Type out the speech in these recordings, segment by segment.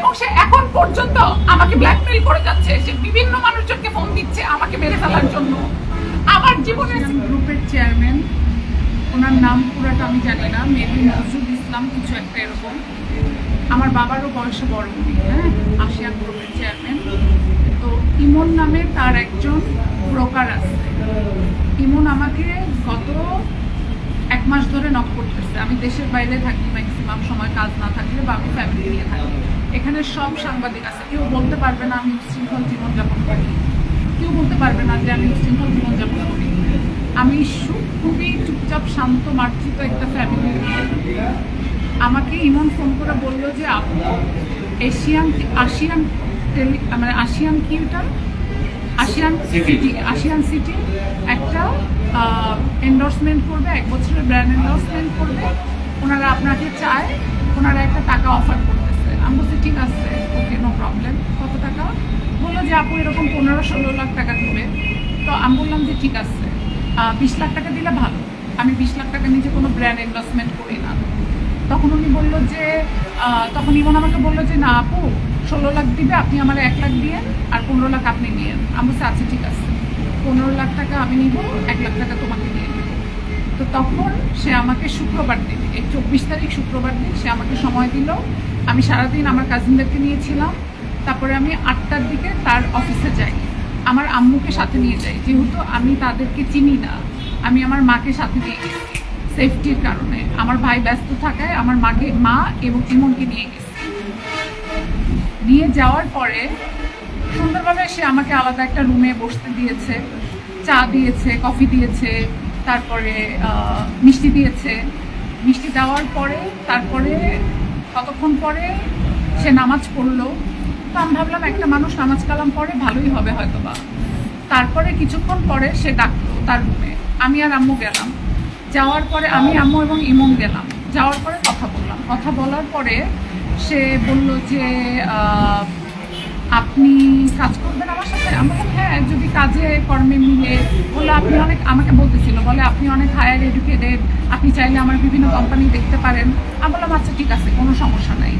এবং সে এখন পর্যন্ত আমাকে ব্ল্যাকমেইল করে যাচ্ছে। সে বিভিন্ন মানুষজনকে ফোন দিচ্ছে আমাকে মেরে ফেলার জন্য। আমার জীবনের গ্রুপের চেয়ারম্যান, ওনার নাম পুরাটা আমি জানি না, মেবি নজরুল ইসলাম কিছু একটা এরকম। আমার বাবারও বয়সে বড় উনি, হ্যাঁ, আসিয়ান গ্রুপের চেয়ারম্যান। তো ইমন নামে তার একজন ব্রোকার আছে। ইমন আমাকে গত 1 মাস ধরে নক করতেছে। আমি দেশের বাইরে থাকি, ম্যাক্সিমাম সময় কাজ না থাকলে, বা আমি ফ্যামিলি নিয়ে থাকি। এখানে সব সাংবাদিক আছে, কেউ বলতে পারবে না আমি উচ্ছৃঙ্খল জীবনযাপন করি, কেউ বলতে পারবে না যে আমি উচ্ছৃঙ্খল জীবনযাপন করি। আমি খুবই চুপচাপ শান্ত মার্জিত একটা ফ্যামিলি। আমাকে ইমন ফোন করে বললো যে আপু আশিয়ান সিটি একটা এন্ডোর্সমেন্ট করবে, 1 বছরের ব্র্যান্ড এন্ডোর্সমেন্ট করবে, ওনারা আপনাকে চায়, ওনারা একটা টাকা অফার করতেছে। আমি বলছি ঠিক আছে, ওকে, নো প্রবলেম। কত টাকা? বললো যে আপু এরকম 15-16 লাখ টাকা দিবে। তো আমি বললাম যে ঠিক আছে, 20 লাখ টাকা দিলে ভালো, আমি 20 লাখ টাকা নিজে কোনো ব্র্যান্ড ইনভেস্টমেন্ট করি না। তখন উনি বললো যে তখন ইমন আমাকে বললো যে না আপু, 16 লাখ দিবে, আপনি আমার 1 লাখ দিয়েন আর 15 লাখ আপনি নিয়েন। আমি বলছি আচ্ছা ঠিক আছে, 15 লাখ টাকা আমি নিব, 1 লাখ টাকা তোমাকে দিয়ে দেবো। তো তখন সে আমাকে শুক্রবার দিন, এই 24 তারিখ শুক্রবার দিন সে আমাকে সময় দিল। আমি সারাদিন আমার কাজিনদেরকে নিয়েছিলাম। তারপরে আমি 8টার দিকে তার অফিসে যাই, আমার আম্মুকে সাথে নিয়ে যাই, যেহেতু আমি তাদেরকে চিনি না। আমি আমার মাকে সাথে নিয়ে গেছি সেফটির কারণে। আমার ভাই ব্যস্ত থাকায় আমার মা এবং ইমনকে নিয়ে গেছি। নিয়ে যাওয়ার পরে সুন্দরভাবে সে আমাকে আলাদা একটা রুমে বসতে দিয়েছে, চা দিয়েছে, কফি দিয়েছে, তারপরে মিষ্টি দিয়েছে। মিষ্টি দেওয়ার পরে তারপরে কতক্ষণ পরে সে নামাজ পড়লো। তো আমি ভাবলাম একটা মানুষ নামাজ কালাম পড়ে, ভালোই হবে হয়তো বা। তারপরে কিছুক্ষণ পরে সে ডাকলো তার রুমে, আমি আর আম্মু গেলাম। যাওয়ার পরে আমি, আম্মু এবং ইমন গেলাম। যাওয়ার পরে কথা বললাম। কথা বলার পরে সে বলল যে আপনি কাজ করবেন আমার সাথে? আমি বললাম হ্যাঁ, যদি কাজে কর্মে মিলে। বললো আপনি অনেক, আমাকে বলতেছিল, বলে আপনি অনেক হায়ার এডুকেটেড, আপনি চাইলে আমার বিভিন্ন কোম্পানি দেখতে পারেন। আমি বললাম আচ্ছা ঠিক আছে, কোনো সমস্যা নাই।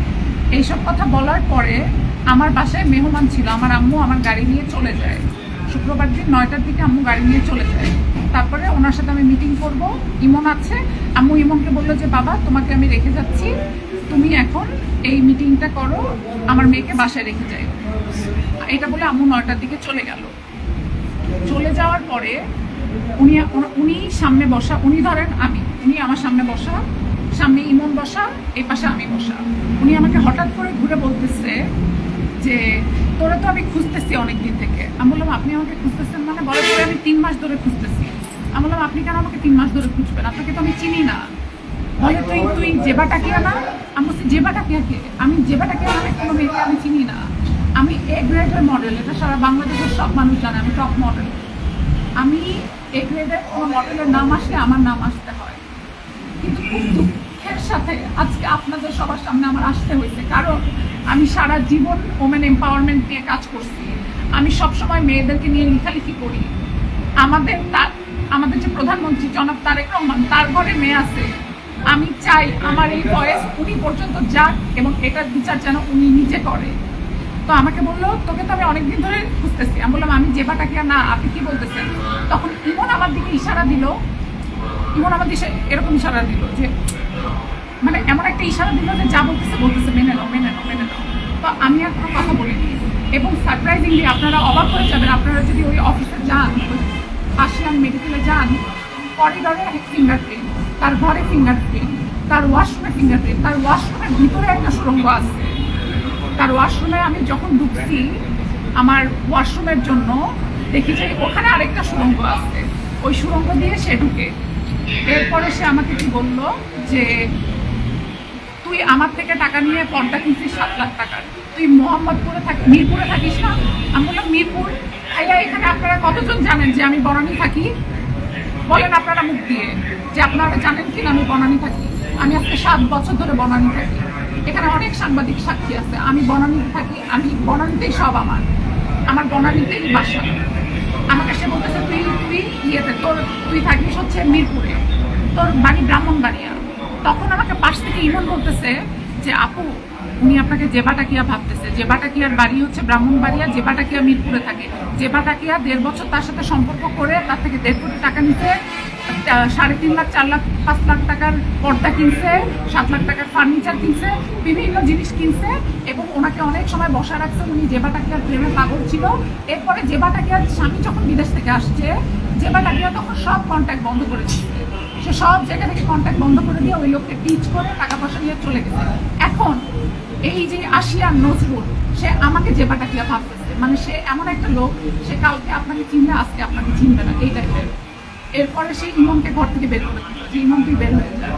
এইসব কথা বলার পরে আমার বাসায় মেহমান ছিল, আমার আম্মু আমার গাড়ি নিয়ে চলে যায়। শুক্রবার দিন 9টার দিকে আম্মু গাড়ি নিয়ে চলে যায়। তারপরে ওনার সাথে আমি মিটিং করব, ইমন আছে। আম্মু ইমনকে বললো যে বাবা তোমাকে আমি রেখে যাচ্ছি, তুমি এখন এই মিটিংটা করো, আমার মেয়েকে বাসায় রেখে যাই। এটা বলে আম্মু 9টার দিকে চলে গেল। চলে যাওয়ার পরে উনি সামনে বসা, উনি ধরেন উনি আমার সামনে বসা, সামনে ইমন বসা, এই পাশে আমি বসা। উনি আমাকে হঠাৎ করে ঘুরে বলতেছে যে তোরা তো আমি খুঁজতেছি অনেকদিন থেকে। আমি বললাম আপনি আমাকে খুঁজতেছেন মানে? বলে পরে আমি 3 মাস ধরে খুঁজতেছি। আমি বললাম আপনি কেন আমাকে 3 মাস ধরে খুঁজবেন? আপনাকে তো আমি চিনি না। বলে তুই জেবা টাকিয়া না? আমি বলছি জেবা টাকিয়া কে? আমি জেবা টাকিয়া নামে কোনো মেয়েকে আমি চিনি না। আমি এ গ্রেডের মডেল, এটা সারা বাংলাদেশের সব মানুষ জানে আমি টপ মডেল। আমি এ গ্রেডের কোনো মডেলের নাম আসলে আমার নাম আসতে হয়। কিন্তু খুব দুঃখের সাথে আজকে আপনাদের সবার সামনে আমার আসতে হয়েছে, কারণ আমি সারা জীবন ওমেন এম্পাওয়ারমেন্ট নিয়ে কাজ করছি। আমি সবসময় মেয়েদেরকে নিয়ে লেখালেখি করি। আমাদের যে প্রধানমন্ত্রী জনাব তারেক রহমান, তার ঘরে মেয়ে আছে। আমি চাই আমার এই ভয়েস উনি পর্যন্ত যাক এবং এটার বিচার যেন উনি নিজে করে। তো আমাকে বললো তোকে তো আমি অনেকদিন ধরে খুঁজতেছি। আমি বললাম আমি জেবাটাকে না, আপনি কি বলতেছেন? তখন ইমন আমার দিকে ইশারা দিল, ইমন আমার দিকে এরকম ইশারা দিল যে মানে এমন একটা ইশারা দিল যে যা বলতেছে মেনে নাও। তো আমি আর কোনো কথা বলিনি। এবং সারপ্রাইজিংলি আপনারা অবাক হয়ে যাবেন, আপনারা যদি ওই অফিসে যান, আশিয়ান মেডিকেলে যান, করিডরে ফিঙ্গারপ্রিন্ট, তার ঘরে ফিঙ্গারপ্রিন্ট, তার ওয়াশরুমে ফিঙ্গারপ্রিন্ট, তার ওয়াশরুমের ভিতরে একটা সুড়ঙ্গ আছে। তার ওয়াশরুমে আমি যখন ঢুকছি আমার ওয়াশরুমের জন্য, দেখি যে ওখানে আরেকটা সুড়ঙ্গ আছে, ওই সুড়ঙ্গ দিয়ে সে ঢুকে। এরপরে সে আমাকে কি বললো যে তুই আমার থেকে টাকা নিয়ে পর্দা কিনছিস 7 লাখ টাকার, তুই মিরপুরে থাকিস না? আমি বললাম মিরপুর? ভাইয়া এখানে আপনারা কতজন জানেন যে আমি বনানী থাকি? বলেন আপনারা মুখ দিয়ে যে আপনারা জানেন কিনা আমি বনানী থাকি। আমি আজকে 7 বছর ধরে বনানী থাকি। এখানে অনেক সাংবাদিক সাক্ষী আছে। আমি বনানীতে থাকি, আমি বনানীতেই সব আমার বনানীতেই বাসা। আমাকে সে বলতেছে তুই ইয়েতে তুই থাকিস হচ্ছে মিরপুরে, তোর বাড়ি ব্রাহ্মণবাড়িয়া। তখন আমাকে পাশ থেকে ইমন বলতেছে যে আপু উনি আপনাকে জেবাটাকিয়া ভাবতেছে। জেবাটাকিয়ার বাড়ি হচ্ছে ব্রাহ্মণবাড়িয়া, জেবাটাকিয়া মিরপুরে থাকে। জেবাটাকিয়া 1.5 বছর তার সাথে সম্পর্ক করে তার থেকে 1.5 কোটি টাকা নিতে, 3.5 লাখ 4 লাখ 5 লাখ টাকার পর্দা কিনছে, 7 লাখ টাকার ফার্নিচার কিনছে, বিভিন্ন জিনিস কিনছে এবং ওনাকে অনেক সময় বসা রাখছে। উনি জেবাটাকিয়ার প্রেমে পাগল ছিল। এরপরে জেবাটাকিয়ার স্বামী যখন বিদেশ থেকে আসছে, জেবাটাকিয়া তখন সব কন্ট্যাক্ট বন্ধ করে দিচ্ছে। সে সব জায়গা থেকে কন্ট্যাক্ট বন্ধ করে দিয়ে ওই লোককে টিচ করে টাকা পয়সা নিয়ে চলে গেছে। এখন এই যে আশিয়ান নজরুল, সে আমাকে জেবাটাকিয়া ভাবতেছে। মানে সে এমন একটা লোক, সে কালকে আপনাকে চিনবে, আজকে আপনাকে চিনবে না, এই টাইপের। এরপরে সেই ইমামকে ঘর থেকে বের করে দিল, যে ইমাম তুই বের হয়ে যায়।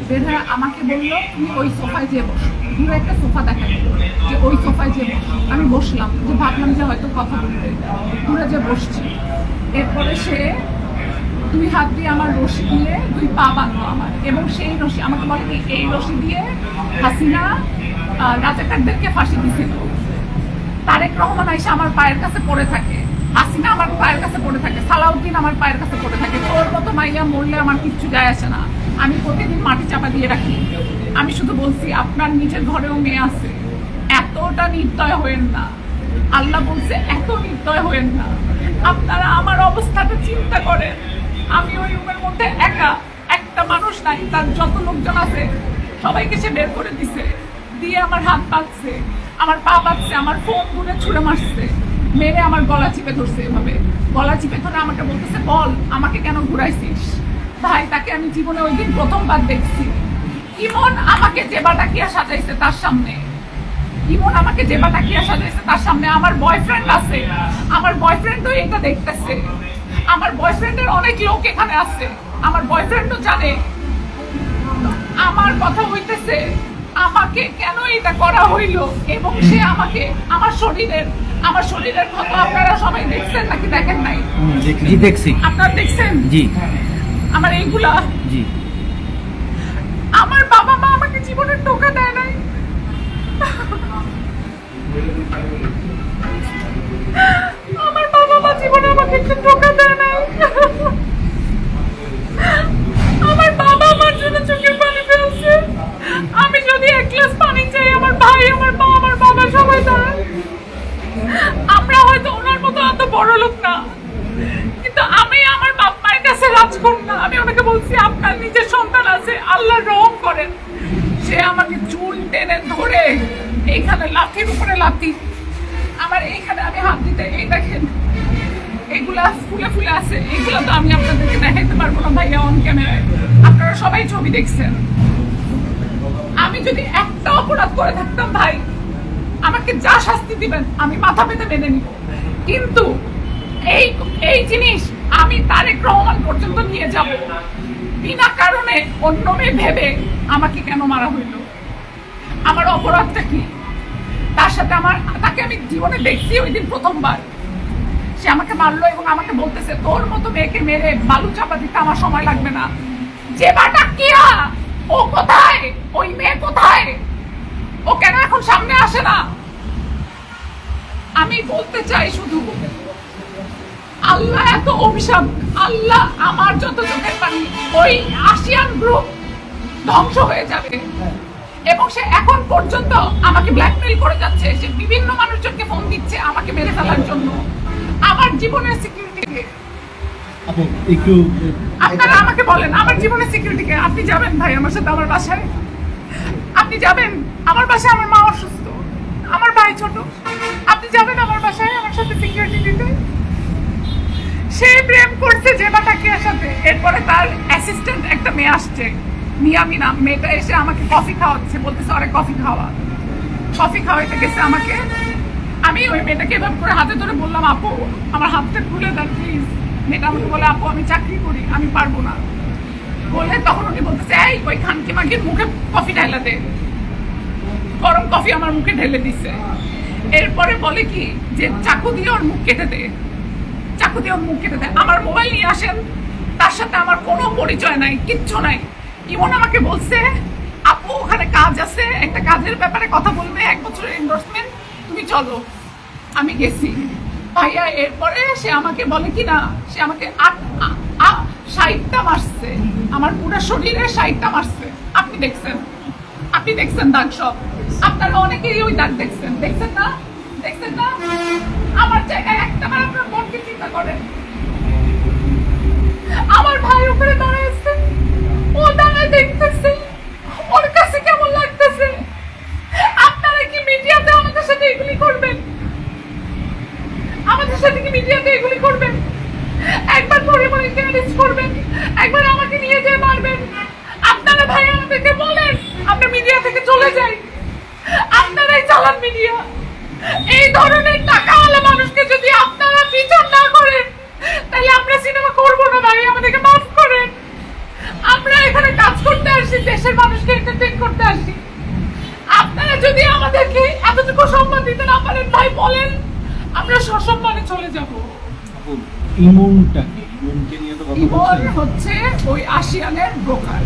বের হয়ে আমাকে বললো তুমি ওই সোফায় যেয়ে বসো। দূরে একটা সোফা দেখা গেল, যে ওই সোফায় যেয়ে বসো। আমি বসলাম, যে ভাবলাম যে হয়তো কথা বলবে, দূরে যে বসছি। এরপরে সে 2 হাত দিয়ে আমার রশি দিয়ে 2 পা বাঁধলো আমার, এবং সেই রশি আমাকে বলে কি এই রশি দিয়ে হাসিনা রাজাকারদেরকে ফাঁসি দিছিল। তারেক রহমান আইসা আমার পায়ের কাছে পড়ে থাকে, হাসিনা আমার পায়ের কাছে পড়ে থাকে, সালাউদ্দিন আমার পায়ের কাছে পড়ে থাকে। তোর মতো মাইয়া মরলে আমার কিচ্ছু যায় আসে না, আমি প্রতিদিন মাটি চাপা দিয়ে রাখি। আমি শুধু বলছি আপনার নিজের ঘরেও মেয়ে আছে, এতটা নির্দয় হয়েন না। আল্লাহ বলছে এত নির্দয় হয়েন না। আপনারা আমার অবস্থাটা চিন্তা করেন, আমি ওই রুমের মধ্যে একা, একটা মানুষ নাই, তার যত লোকজন আছে সবাইকে সে বের করে দিছে, দিয়ে আমার হাত বাঁধছে, আমার পা বাঁধছে, আমার ফোন দূরে ছুঁড়ে মারছে, মেরে আমার গলা চিপে ধরছে। এভাবে গলা চিপে ধরে আমাকে বলতেছে বল আমাকে কেন ঘুরাইছিস। ভাই তাকে আমি জীবনে ওই দিন প্রথমবার দেখছি। ইমন আমাকে জেবাটাকিয়া সাজাইছে তার সামনে, ইমন আমাকে জেবাটাকিয়া সাজাইছে তার সামনে। আমার বয়ফ্রেন্ড আছে, আমার বয়ফ্রেন্ডও এটা দেখতেছে, আমার বয়ফ্রেন্ডের অনেক লোক এখানে আছে, আমার বয়ফ্রেন্ডও জানে। আমার কথা হইতেছে আমাকে কেন এটা করা হইল, এবং সে আমাকে আমার শরীরের ক্ষত আপনারা সবাই দেখছেন নাকি দেখেন নাই? জি দেখছি। আপনারা দেখছেন? জি। আমার এইগুলা, জি। আমার বাবা মা আমাকে জীবনে টোকা দেয় নাই, আমার বাবা মা জীবনে আমাকে একটু টোকা দেয় নাই। আমার বাবা আমার জন্য চোখের পানি ফেলছে। আমি যদি 1 গ্লাস পানি চাই, আমার ভাই, আমার মা, আমার বাবা সবাই দাঁড়ায়। আমরা হয়তো ওনার মতো এত বড় লোক না, কিন্তু আমি আমার বাপ মায়ের কাছে রাজ করি না। আমি ওনাকে বলছি আপনার নিজের সন্তান আছে, আল্লাহ রহম করেন। সে আমাকে চুল টেনে ধরে এইখানে লাঠির উপরে লাঠি, আমার এইখানে আমি হাত দিতে, এই দেখেন এগুলা ফুলে ফুলে আছে, এগুলো তো আমি আপনাদেরকে দেখাইতে পারবো না ভাইয়া অন ক্যামেরায়, আপনারা সবাই ছবি দেখছেন। আমি যদি একটা অপরাধ করে থাকতাম ভাই, আমাকে যা শাস্তি দিবেন আমি মাথা পেতে মেনে নিব, কিন্তু এই জিনিস আমি তারেক রহমান পর্যন্ত নিয়ে যাব। বিনা কারণে অন্য মেয়ে ভেবে আমাকে কেন মারা হইল, আমার অপরাধটা কি? তার সাথে তাকে আমি জীবনে দেখছি ওই দিন প্রথমবার। সে আমাকে মারলো এবং আমাকে বলতেছে তোর মতো মেয়েকে মেরে বালু চাপা দিতে আমার সময় লাগবে না। জেবাটাকিয়া ও কোথায়? ওই মেয়ে কোথায়? ও কেন এখন সামনে আসে না? আমি বলতে চাই শুধু আল্লাহ এত অভিশাপ, আল্লাহ আমার যত চোখের পানি, ওই আশিয়ান গ্রুপ ধ্বংস হয়ে যাবে। এবং সে এখন পর্যন্ত আমাকে ব্ল্যাকমেইল করে যাচ্ছে, সে বিভিন্ন মানুষজনকে ফোন দিচ্ছে আমাকে মেরে ফেলার জন্য। আমার জীবনের সিকিউরিটিকে আপনারা আমাকে বলেন, আমার জীবনের সিকিউরিটিকে আপনি যাবেন ভাই আমার সাথে আমার বাসায়? আপনি যাবেন আমার বাসায়? আমার মা অসুস্থ, আমার ভাই ছোট, আপনি যাবেন আমার বাসায় আমার সাথে সিকিউরিটি দিতে? সে প্রেম করছে জেবাটাকিয়ার সাথে। এরপরে তার অ্যাসিস্ট্যান্ট একটা মেয়ে আসছে, মিয়ামি নাম, মেয়েটা এসে আমাকে কফি খাওয়াচ্ছে, বলতেছে অনেক কফি খাওয়াইতে গেছে আমাকে। আমি ওই মেয়েটাকে এভাবে করে হাতে ধরে বললাম আপু আমার হাতটা খুলে দেন প্লিজ। মেয়েটা আমাকে বলে আপু আমি চাকরি করি, আমি পারবো না বলে, তখন উনি বলতেছে এই ওই খানকি মাগির মুখে কফি ঢেলে দে। গরম কফি আমার মুখে ঢেলে দিছে। এরপরে বলে কি যে চাকু দিয়ে ওর মুখ কেটে দে, চাকু দিয়ে ওর মুখ কেটে দেয়। আমার মোবাইল নিয়ে আসেন, তার সাথে আমার কোনো পরিচয় নাই, কিচ্ছু নাই। ইমন আমাকে বলছে আপু ওখানে কাজ আছে, একটা কাজের ব্যাপারে কথা বলবে, 1 বছরের এন্ডোর্সমেন্ট, তুমি চলো। আমি গেছি ভাইয়া। এরপরে সে আমাকে বলে কি না, সে আমাকে 60টা মারছে, আমার পুরো শরীরে 60টা মারছে। আপনি দেখছেন দাগ সব। আপনারা অনেকেই ওই দাগ দেখছেন, দেখছেন না? দেখছেন না? আমার জায়গায় একটাবার আপনার মনকে চিন্তা করেন। আমার ভাই উপরে দাঁড়াইছে, ও দাঁড়ায় দেখতেছে, ওর কাছে কেমন লাগতেছে। আপনারা কি মিডিয়াতে আমাদের সাথে এগুলি করবেন? আমাদের সাথে কি মিডিয়াতে এগুলি করবেন? একবার পরিবারকে অ্যারেস্ট করবেন, একবার আমাকে নিয়ে যেয়ে মারবেন। আপনারা ভাই আমাদেরকে বলেন আমরা মিডিয়া থেকে চলে যাই, আপনারাই চালান মিডিয়া। এই ধরনের টাকাওয়ালা মানুষকে যদি আপনারা পিছন না করেন তাহলে আমরা সিনেমা করবো না ভাই, আমাদেরকে মাফ করেন। আমরা এখানে কাজ করতে আসি, দেশের মানুষকে এন্টারটেইন করতে আসি। আপনারা যদি আমাদেরকে এতটুকু সম্মান দিতে না পারেন ভাই বলেন, আমরা সসম্মানে চলে যাব। ইমনটা কি? ইমনকে নিয়ে তো কথা ইমন বলছেন। হচ্ছে ওই আসিয়ানের ব্রোকার।